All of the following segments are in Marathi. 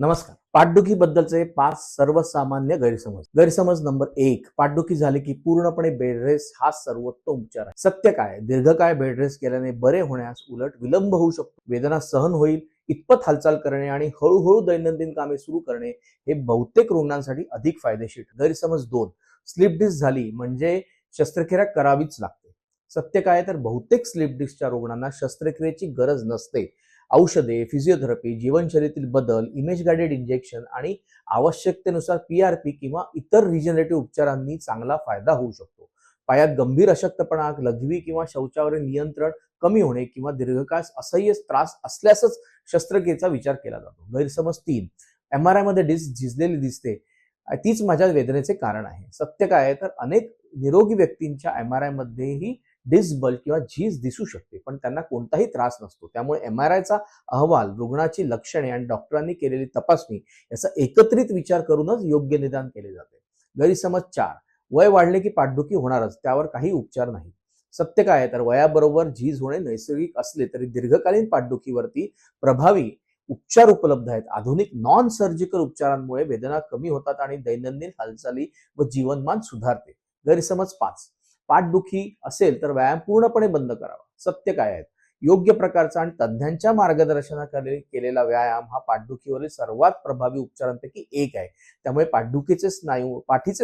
नमस्कार. पाठदुखीबद्दलचे 5 सर्वसामान्य गैरसमज. गैरसमज नंबर 1, पाठदुखी झाली की पूर्णपणे बेड रेस्ट हा सर्वोत्तम उपचार आहे. सत्य काय? दीर्घकाळ बेड रेस्ट केल्याने बरे होण्यास उलट विलंब होऊ शकतो. वेदना सहन होईल इतपत हालचाल करणे आणि हळूहळू दैनंदिन कामे सुरू करणे हे बहुतेक रुग्णांसाठी अधिक फायदेशीर. गैरसमज 2, स्लीप डिस्क झाली म्हणजे शस्त्रक्रिया करावीच लागते. सत्य काय? तर बहुतेक स्लीप डिस्कच्या रुग्णांना शस्त्रक्रियेची गरज नसते. औषधे, फिजिओथेरपी, जीवनशैलीतील बदल, इमेज गाइडेड इंजेक्शन आणि आवश्यकतेनुसार पीआरपी किंवा इतर रिजनरेटिव्ह उपचारांनी चांगला फायदा होऊ शकतो. पायात गंभीर अशक्तपणा, लघवी किंवा शौचावरील नियंत्रण कमी होणे किंवा दीर्घकाळ असह्य त्रास असल्यासच शस्त्रक्रियेचा विचार केला जातो. गैरसमज 3, एमआरआय मध्ये डिस्क झिजलेली दिसते तीच माझ्या वेदनेचे कारण आहे. सत्य काय आहे? तर अनेक निरोगी व्यक्तींच्या एमआरआय मध्येही डिस्क बल्ज किंवा झीज दिसू शकते, पण त्यांना कोणताही त्रास नसतो. त्यामुळे एमआरआयचा अहवाल, रुग्णाची लक्षणे आणि डॉक्टरांनी केलेली तपासणी याचा एकत्रित विचार करूनच योग्य निदान केले जाते. गैरसमज 4, वय वाढले की पाठदुखी होणारच, त्यावर काही उपचार नाही. सत्य काय आहे? तर वयाबरोबर झीज होणे नैसर्गिक असले तरी दीर्घकालीन पाठदुखीवरती प्रभावी उपचार उपलब्ध आहेत. आधुनिक नॉन सर्जिकल उपचारांमुळे वेदना कमी होतात आणि दैनंदिन हालचाली व जीवनमान सुधारते. गैरसमज 5, पाठदुखी असेल तर व्यायाम पूर्णपणे बंद करावा. सत्य काय आहे? योग्य प्रकारचा आणि तज्ञांच्या मार्गदर्शनाखाली केलेला व्यायाम हा पाठदुखीवरील सर्वात प्रभावी उपचारांपैकी एक आहे. त्यामुळे पाठीचे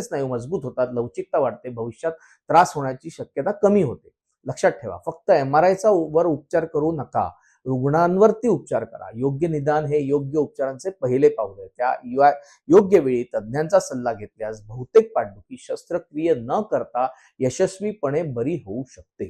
स्नायू मजबूत होतात, लवचिकता वाढते, भविष्यात त्रास होण्याची शक्यता कमी होते. लक्षात ठेवा, फक्त एमआरआयचा वर उपचार करू नका, रुग्णांवरती उपचार करा. योग्य निदान हे योग्य उपचारांचे पहिले पाऊल आहे. त्या योग्य वेळी तज्ञांचा सल्ला घेतल्यास बहुतेक पाठदुखी शस्त्रक्रिये न करता यशस्वीपणे बरी होऊ शकते.